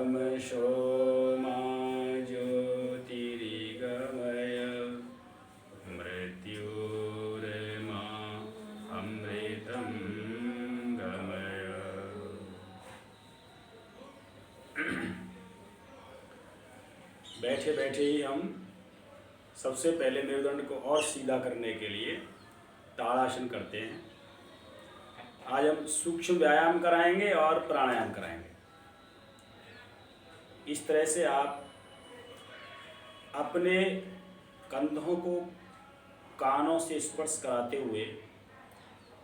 तमसो मा ज्योतिर्गमय मृत्युर्मा अमृतं गमय। बैठे बैठे ही हम सबसे पहले मेरुदंड को और सीधा करने के लिए ताड़ासन करते हैं। आज हम सूक्ष्म व्यायाम कराएंगे और प्राणायाम कराएंगे। इस तरह से आप अपने कंधों को कानों से स्पर्श कराते हुए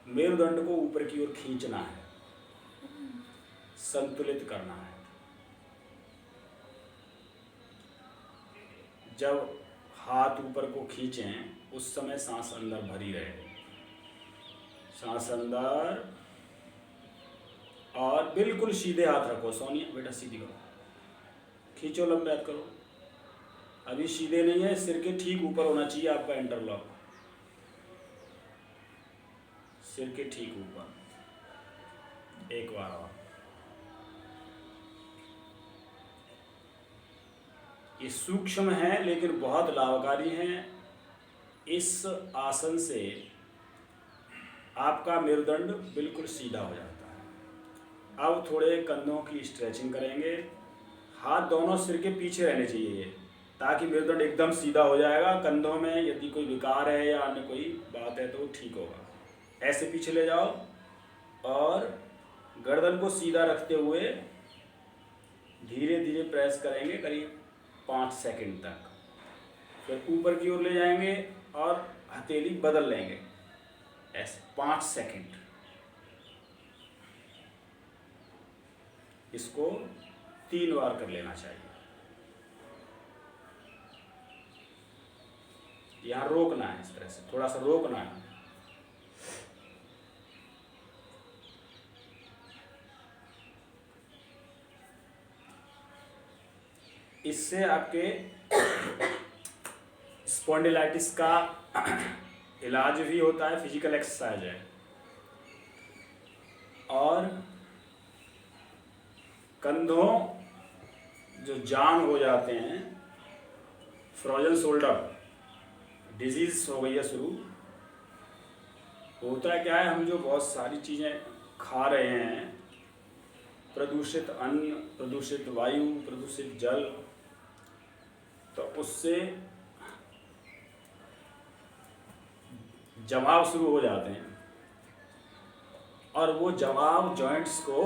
मेरुदंड को ऊपर की ओर खींचना है, संतुलित करना है। जब हाथ ऊपर को खींचें उस समय सांस अंदर भरी रहे, सांस अंदर, और बिल्कुल सीधे हाथ रखो। सोनिया बेटा सीधी करो, खींचो, लंबे हाथ करो। अभी सीधे नहीं है, सिर के ठीक ऊपर होना चाहिए आपका इंटरलॉक, सिर के ठीक ऊपर। एक बार और। ये सूक्ष्म है लेकिन बहुत लाभकारी है। इस आसन से आपका मेरुदंड बिल्कुल सीधा हो जाता है। अब थोड़े कंधों की स्ट्रेचिंग करेंगे। हाथ दोनों सिर के पीछे रहने चाहिए ताकि मेरुदंड एकदम सीधा हो जाएगा। कंधों में यदि कोई विकार है या अन्य कोई बात है तो ठीक होगा। ऐसे पीछे ले जाओ और गर्दन को सीधा रखते हुए धीरे धीरे प्रेस करेंगे करीब 5 सेकंड तक। फिर ऊपर की ओर ले जाएंगे और हथेली बदल लेंगे ऐसे 5 सेकंड। इसको 3 बार कर लेना चाहिए। यहाँ रोकना है, इस तरह से थोड़ा सा रोकना है। इससे आपके स्पॉन्डिलाइटिस का इलाज भी होता है, फिजिकल एक्सरसाइज है। और कंधों जो जाम हो जाते हैं, फ्रोजन शोल्डर डिजीज हो गई है शुरू। होता क्या है, हम जो बहुत सारी चीज़ें खा रहे हैं, प्रदूषित अन्न, प्रदूषित वायु, प्रदूषित जल, तो उससे जमाव शुरू हो जाते हैं और वो जमाव जॉइंट्स को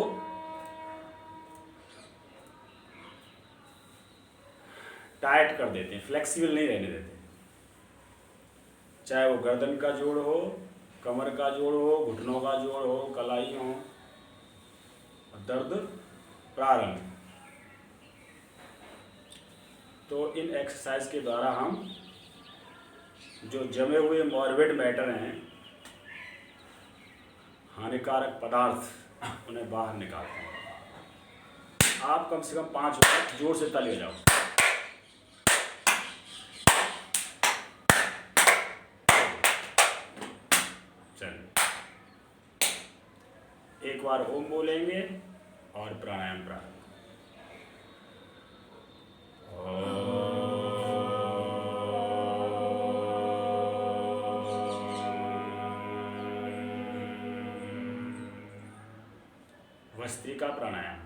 टाइट कर देते हैं, फ्लेक्सिबल नहीं रहने देते। चाहे वो गर्दन का जोड़ हो, कमर का जोड़ हो, घुटनों का जोड़ हो, कलाई हो, दर्द प्रारंभ। तो इन एक्सरसाइज के द्वारा हम जो जमे हुए मॉर्बिड मैटर हैं, हानिकारक पदार्थ, उन्हें बाहर निकालते हैं। आप कम से कम 5 बार जोर से ताली बजाओ। चलिए, एक बार ओम बोलेंगे और प्राणायाम प्रारंभ। भस्त्रिका प्राणायाम।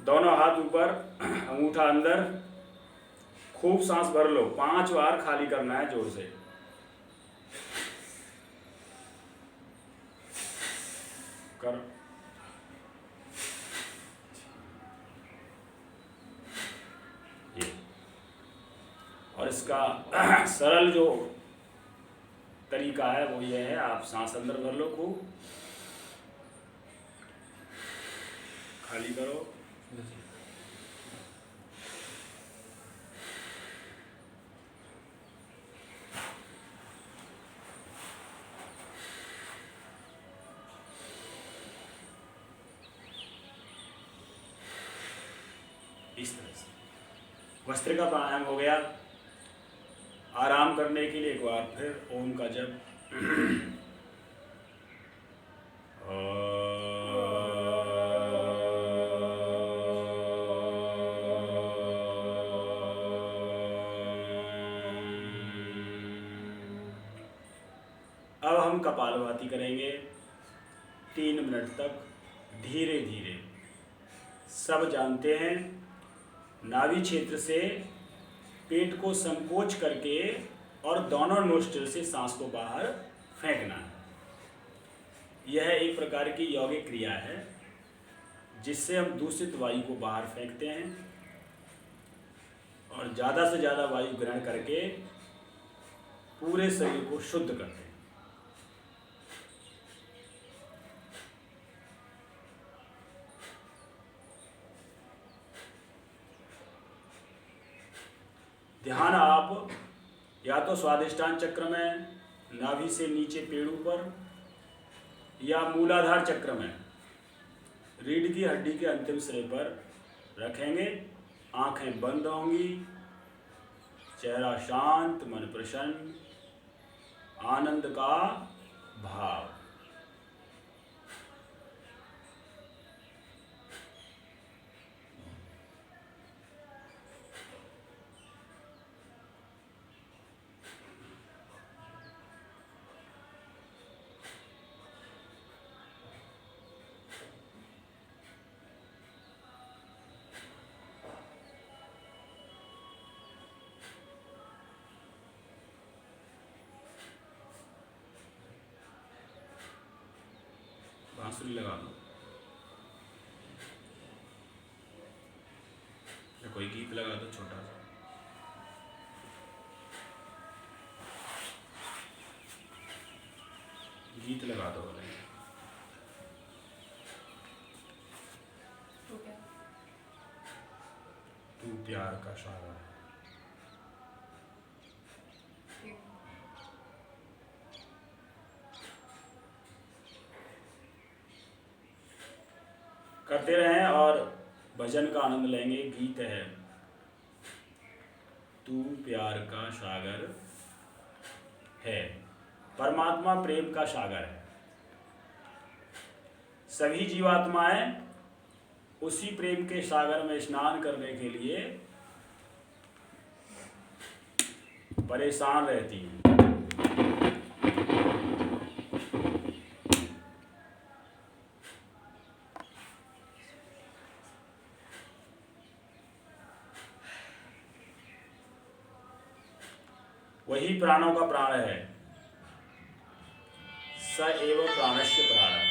दोनों हाथ ऊपर, अंगूठा अंदर, खूब सांस भर लो। 5 बार खाली करना है जोर से। कर। ये और इसका सरल जो तरीका है वो ये है, आप सांस अंदर भर लो, खूब खाली करो, इस तरह से। भस्त्रिका प्राणायाम हो गया। आराम करने के लिए एक बार फिर ओम का जप। हम कपालभाति करेंगे 3 मिनट तक धीरे धीरे। सब जानते हैं नाभि क्षेत्र से पेट को संकोच करके और दोनों नोस्ट्रिल से सांस को बाहर फेंकना है। यह एक प्रकार की यौगिक क्रिया है जिससे हम दूषित वायु को बाहर फेंकते हैं और ज़्यादा से ज़्यादा वायु ग्रहण करके पूरे शरीर को शुद्ध करते हैं। ध्यान आप या तो स्वादिष्टान चक्र में नाभि से नीचे पेड़ों पर या मूलाधार चक्र में रीढ़ की हड्डी के अंतिम सिरे पर रखेंगे। आंखें बंद होंगी, चेहरा शांत, मन प्रसन्न, आनंद का भाव। बांसुरी लगा दो या कोई गीत लगा दो छोटा सा। गीत लगा दो बोले तू प्यार का सागर है। करते रहें और भजन का आनंद लेंगे। गीत है तू प्यार का सागर है। परमात्मा प्रेम का सागर है। सभी जीवात्माएं उसी प्रेम के सागर में स्नान करने के लिए परेशान रहती हैं। वही प्राणों का प्राण है। स एव प्राणस्य प्राण।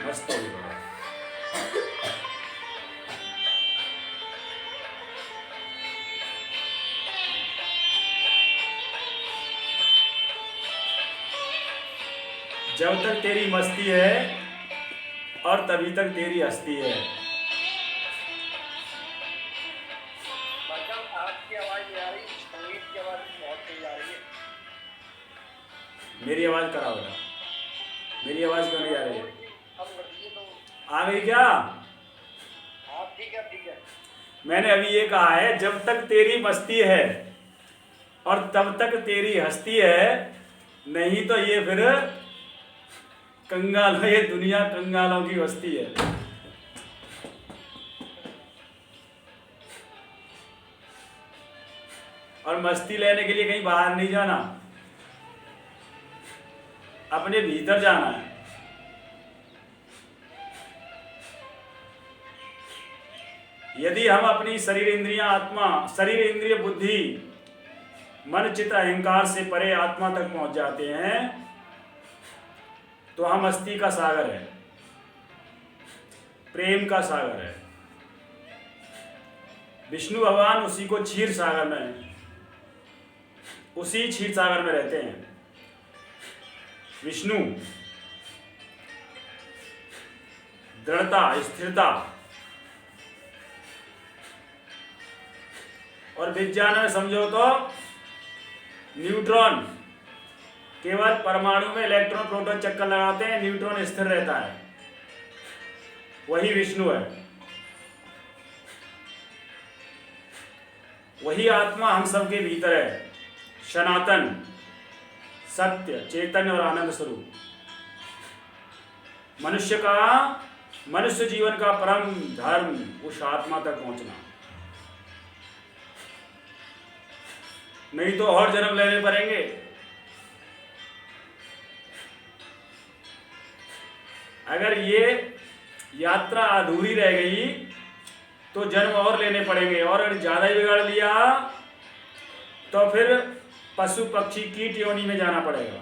मस्त होगी बड़ा। जब तक तेरी मस्ती है और तभी तक तेरी हस्ती है। आपकी आवाज नहीं आ रही, संगीत की आवाज बहुत तेज आ रही है। मेरी आवाज करा होगा। मेरी आवाज क्यों नहीं आ रही है? अब बढ़िए तो आ गई क्या? हाँ ठीक है ठीक है। मैंने अभी ये कहा है जब तक तेरी मस्ती है और तब तक तेरी हस्ती है, नहीं तो ये फिर कंगाल, ये दुनिया कंगालों की बस्ती है। और मस्ती लेने के लिए कहीं बाहर नहीं जाना, अपने भीतर जाना है। यदि हम अपनी शरीर इंद्रियां आत्मा, शरीर इंद्रिय बुद्धि मन चित्त अहंकार से परे आत्मा तक पहुंच जाते हैं तो हम मस्ती का सागर है, प्रेम का सागर है। विष्णु भगवान उसी को क्षीर सागर में, उसी क्षीर सागर में रहते हैं। विष्णु दृढ़ता, स्थिरता, और विज्ञान में समझो तो न्यूट्रॉन, केवल परमाणु में इलेक्ट्रॉन प्रोटॉन चक्कर लगाते हैं, न्यूट्रॉन स्थिर रहता है, वही विष्णु है। वही आत्मा हम सबके भीतर है, सनातन सत्य चैतन्य और आनंद स्वरूप। मनुष्य जीवन का परम धर्म उस आत्मा तक पहुंचना, नहीं तो और जन्म लेने पड़ेंगे। अगर ये यात्रा अधूरी रह गई तो जन्म और लेने पड़ेंगे, और अगर ज्यादा ही बिगाड़ लिया तो फिर पशु पक्षी कीट योनि में जाना पड़ेगा,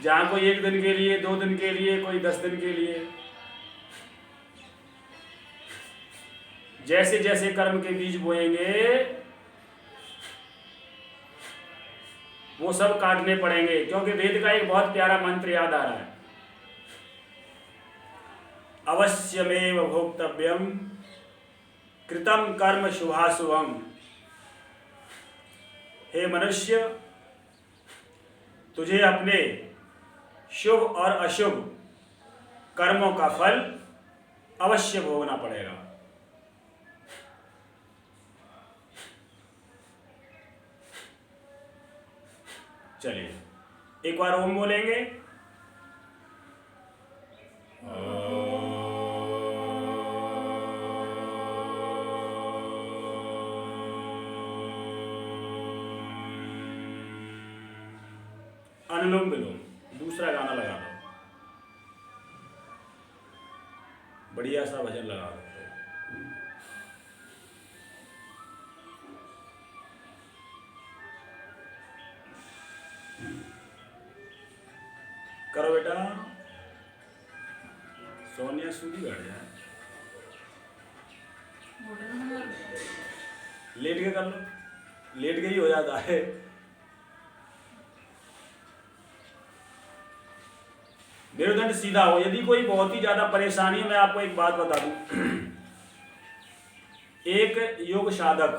जहां कोई 1 दिन के लिए, 2 दिन के लिए, कोई 10 दिन के लिए। जैसे जैसे कर्म के बीज बोएंगे वो सब काटने पड़ेंगे, क्योंकि वेद का एक बहुत प्यारा मंत्र याद आ रहा है, अवश्यमेव भोक्तव्यम कृतम कर्म शुभाशुभम। हे मनुष्य, तुझे अपने शुभ और अशुभ कर्मों का फल अवश्य भोगना पड़ेगा। चलिए एक बार ओम बोलेंगे। अनुलोम विलोम, दूसरा गाना लगा दो, बढ़िया सा भजन लगा दो। करो बेटा, सोनिया सूदी बैठ जाए, लेट के कर लो, लेट के ही हो जाता है। मेरुदंड सीधा हो। यदि कोई बहुत ही ज्यादा परेशानी है, मैं आपको एक बात बता दूं। एक योग साधक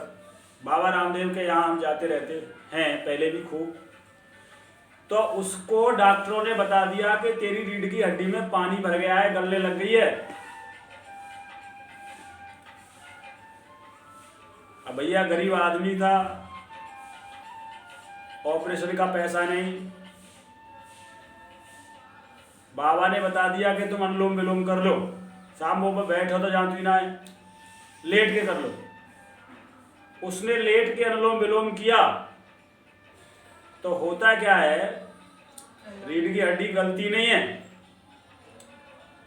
बाबा रामदेव के यहाँ हम जाते रहते हैं पहले भी खूब, तो उसको डॉक्टरों ने बता दिया कि तेरी रीढ़ की हड्डी में पानी भर गया है, गलने लग गई है। अब भैया गरीब आदमी था, ऑपरेशन का पैसा नहीं, बाबा ने बता दिया कि तुम अनुलोम विलोम कर लो, शाम को बैठो तो जानती ना है, लेट के कर लो। उसने लेट के अनुलोम विलोम किया तो होता क्या है, रीढ़ की हड्डी गलती नहीं है,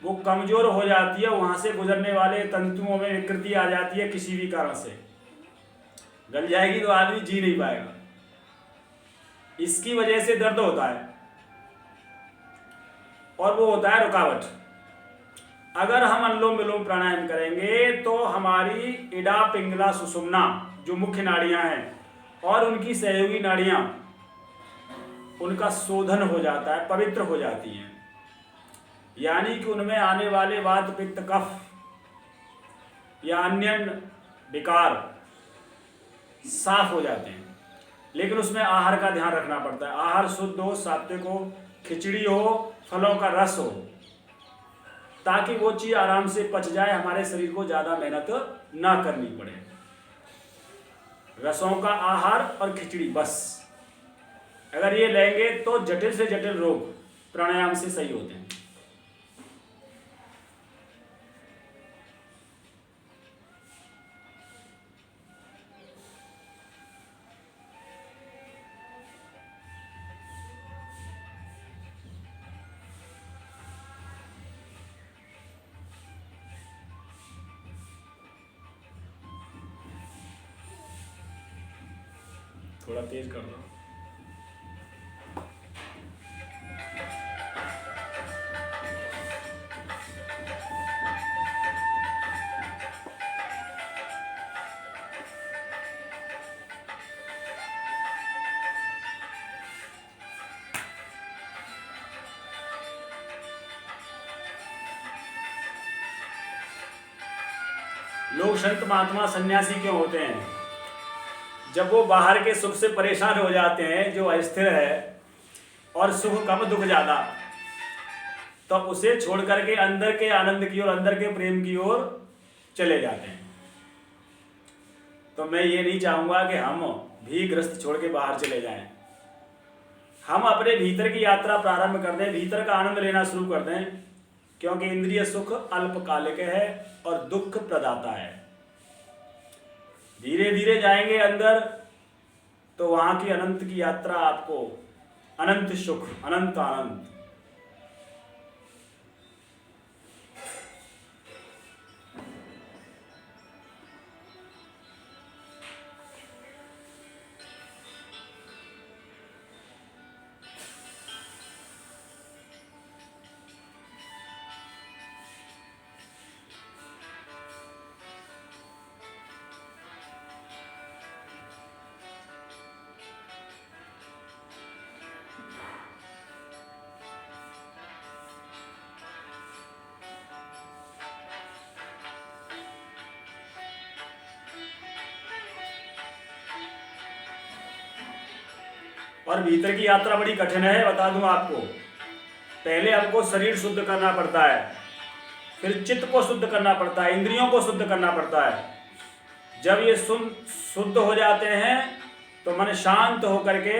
वो कमजोर हो जाती है, वहां से गुजरने वाले तंतुओं में विकृति आ जाती है, किसी भी कारण से गल जाएगी तो आदमी जी नहीं पाएगा, इसकी वजह से दर्द होता है और वो होता है रुकावट। अगर हम अनुलोम विलोम प्राणायाम करेंगे तो हमारी इडा पिंगला सुषुम्ना जो मुख्य नाड़ियां हैं और उनकी सहयोगी नाड़ियां, उनका शोधन हो जाता है, पवित्र हो जाती हैं, यानी कि उनमें आने वाले वात पित्त कफ या अन्य विकार साफ हो जाते हैं। लेकिन उसमें आहार का ध्यान रखना पड़ता है, आहार शुद्ध हो, सात्विक हो, खिचड़ी हो, फलों का रस हो, ताकि वो चीज आराम से पच जाए, हमारे शरीर को ज्यादा मेहनत ना करनी पड़े। रसों का आहार और खिचड़ी बस, अगर ये लेंगे तो जटिल से जटिल रोग प्राणायाम से सही होते हैं। थोड़ा तेज कर दो। लोग संत महात्मा सन्यासी क्यों होते हैं? जब वो बाहर के सुख से परेशान हो जाते हैं, जो अस्थिर है और सुख कम दुख ज्यादा, तो उसे छोड़ करके अंदर के आनंद की ओर, अंदर के प्रेम की ओर चले जाते हैं। तो मैं ये नहीं चाहूंगा कि हम भी ग्रस्त छोड़ के बाहर चले जाएं। हम अपने भीतर की यात्रा प्रारंभ कर दें, भीतर का आनंद लेना शुरू कर दें, क्योंकि इंद्रिय सुख अल्पकालिक है और दुख प्रदाता है। धीरे धीरे जाएंगे अंदर तो वहां की अनंत की यात्रा आपको अनंत सुख, अनंत आनंद। और भीतर की यात्रा बड़ी कठिन है, बता दूं आपको। पहले हमको शरीर शुद्ध करना पड़ता है, फिर चित्त को शुद्ध करना पड़ता है, इंद्रियों को शुद्ध करना पड़ता है। जब ये शुद्ध हो जाते हैं तो मन शांत होकर के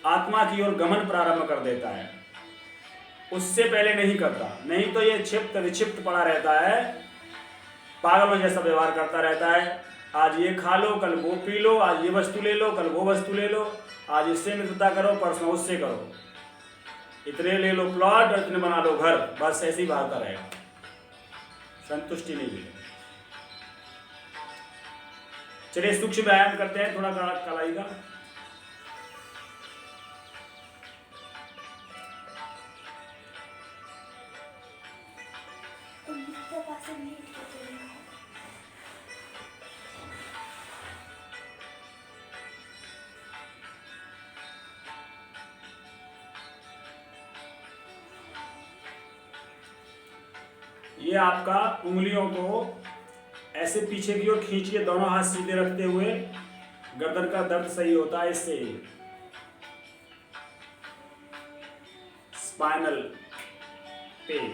आत्मा की ओर गमन प्रारंभ कर देता है। उससे पहले नहीं करता, नहीं तो ये क्षिप्त विक्षिप्त पड़ा रहता है, पागलों जैसा व्यवहार करता रहता है। आज ये खा लो, कल वो पी लो, आज ये वस्तु ले लो, कल वो वस्तु ले लो, आज इससे मित्रता करो, परसों उससे करो, इतने ले लो प्लॉट और इतने बना लो घर, बस ऐसे ही भागता रहेगा, संतुष्टि नहीं मिलेगी। चलिए सूक्ष्म व्यायाम करते हैं थोड़ा कलाई का। ये आपका उंगलियों को ऐसे पीछे की ओर खींच के दोनों हाथ सीधे रखते हुए, गर्दन का दर्द सही होता है इससे। स्पाइनल पेन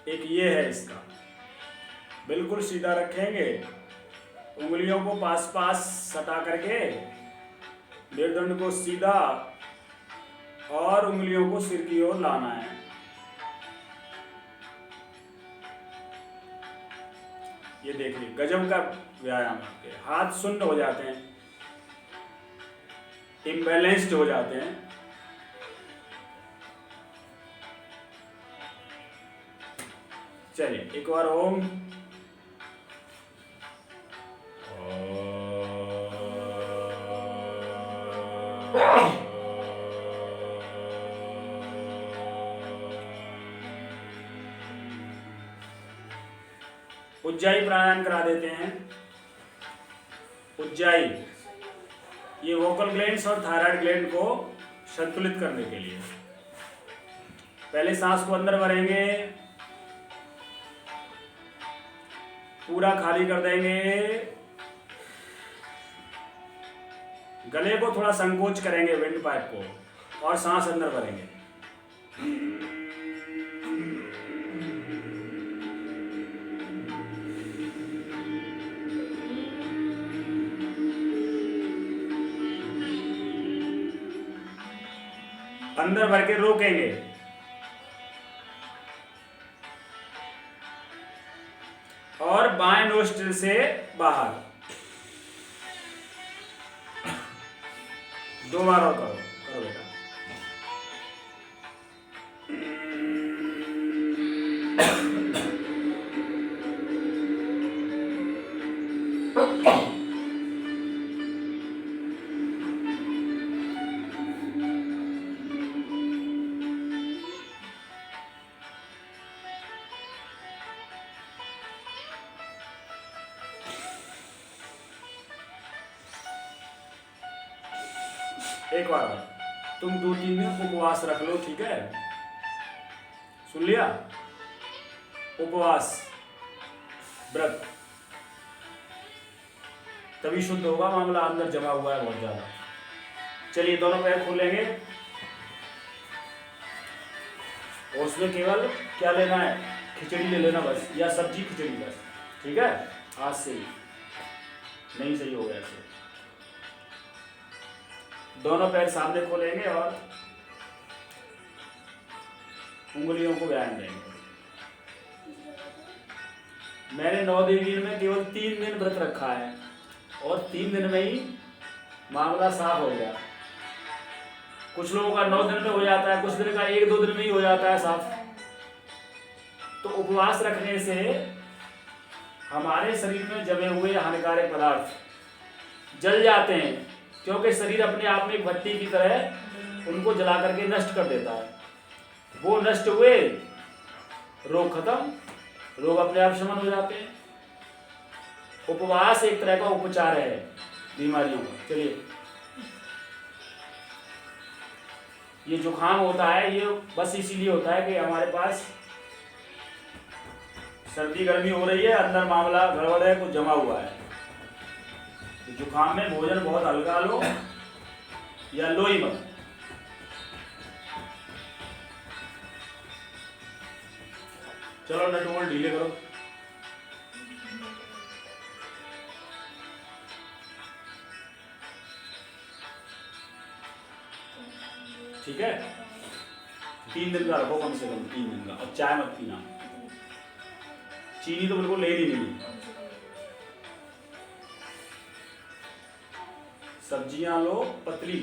एक ये है इसका। बिल्कुल सीधा रखेंगे, उंगलियों को पास पास सटा करके, मेरुदंड को सीधा और उंगलियों को सिर की ओर लाना है। ये देखिए गजब का व्यायाम। आपके हाथ शून्य हो जाते हैं, इम्बैलेंस्ड हो जाते हैं। चलिए एक बार ओम। उज्जाई प्राणायाम करा देते हैं। उज्जाई ये वोकल ग्लैंड्स और थायराइड ग्लैंड को संतुलित करने के लिए। पहले सांस को अंदर भरेंगे, पूरा खाली कर देंगे, गले को थोड़ा संकोच करेंगे विंड पाइप को, और सांस अंदर भरेंगे। अंदर भर के रोकेंगे, और बाएं नोस्ट्रिल से बाहर। 2 बार और करो, करो बेटा। एक बार और, तुम 2-3 दिन उपवास रख लो, ठीक है? सुन लिया? उपवास, व्रत, तभी शुद्ध होगा। मामला अंदर जमा हुआ है बहुत ज्यादा। चलिए दोनों पैर खोलेंगे और उसमें केवल क्या लेना है, खिचड़ी ले लेना बस, या सब्जी खिचड़ी बस, ठीक है? आज से ही नहीं सही हो गया ऐसे। दोनों पैर सामने खोलेंगे और उंगलियों को व्यायाम देंगे। मैंने 9 दिन में केवल 3 दिन व्रत रखा है और 3 दिन में ही मामला साफ हो गया। कुछ लोगों का 9 दिन में हो जाता है, कुछ दिन का 1-2 दिन में ही हो जाता है साफ। तो उपवास रखने से हमारे शरीर में जमे हुए हानिकारक पदार्थ जल जाते हैं, क्योंकि शरीर अपने आप में एक भट्टी की तरह उनको जला करके नष्ट कर देता है। वो नष्ट हुए, रोग खत्म, रोग अपने आप शमन हो जाते हैं। उपवास एक तरह का उपचार है बीमारियों का। चलिए, ये जुकाम होता है, ये बस इसीलिए होता है कि हमारे पास सर्दी गर्मी हो रही है, अंदर मामला गड़बड़ है, कुछ जमा हुआ है। तो जुकाम में भोजन बहुत हल्का लो या लो ही मत। चलो नट बोल्ट ढीले करो। ठीक है, 3 दिन का रखो, कम से कम 3 दिन का। और चाय मत पीना, चीनी तो बिल्कुल ले ही नहीं। सब्जियां लो पतली,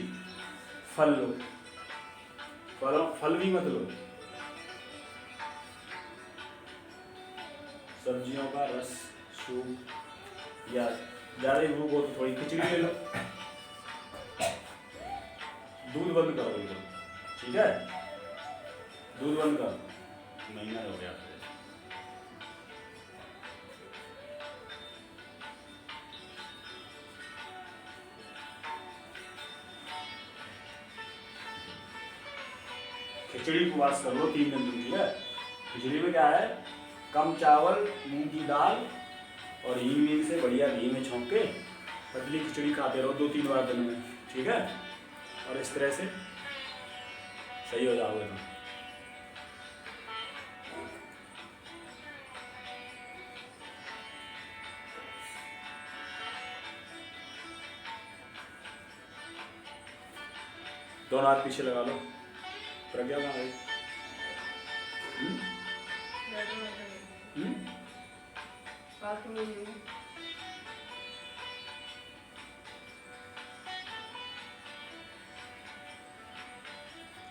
फल लो, फल भी मत लो। सब्जियों का रस, सूप, या ज्यादा भूख हो तो थोड़ी खिचड़ी ले लो। दूध बंद करो एकदम, ठीक है? दूध बंद करो, महीना हो गया। खिचड़ी उपवास कर लो 3 दिन, ठीक है? खिचड़ी में क्या है, कम चावल, मूंग की दाल और हींग से बढ़िया घी में छौंक के पतली खिचड़ी खाते रहो 2-3 बार दिन में, ठीक है? और इस तरह से सही हो जाओगे तुम। दोनों हाथ पीछे लगा लो। प्रज्ञा कहाँ गई?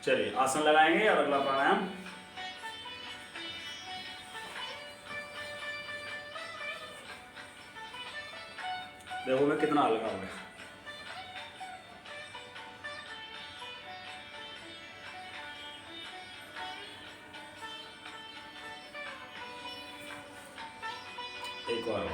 चलिए आसन लगाएंगे और अगला प्राणायाम। देखो मैं कितना हल्का हो गया। एक और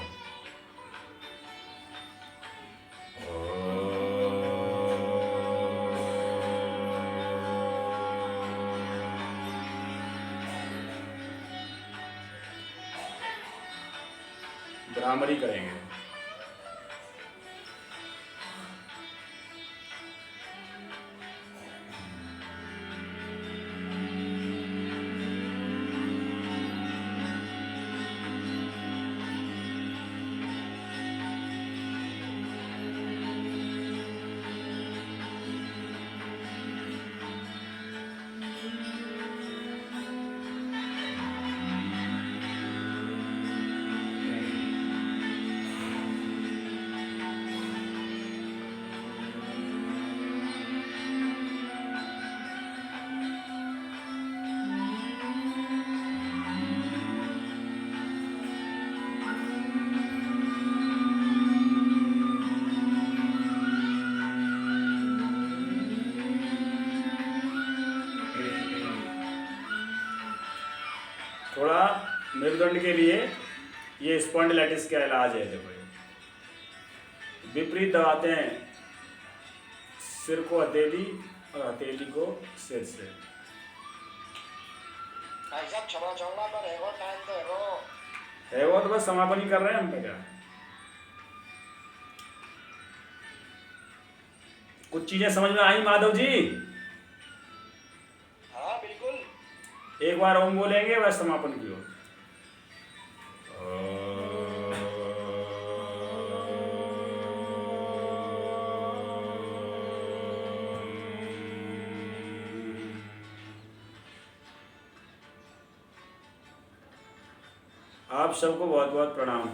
भ्रामरी करेंगे। थोड़ा मेरुदंड के लिए ये स्पॉन्डिलाइटिस का इलाज है। देखो विपरीत दबाते हैं सिर को हथेली और हथेली को सिर से। भाई साहब क्षमा चाहूंगा पर एगो टाइम तो एगो है वो तो बस समापन ही कर रहे हैं हम पे क्या। कुछ चीजें समझ में आई माधव जी? हाँ बिल्कुल। एक बार ओम बोलेंगे बस समापन की ओर। आप सबको बहुत बहुत प्रणाम।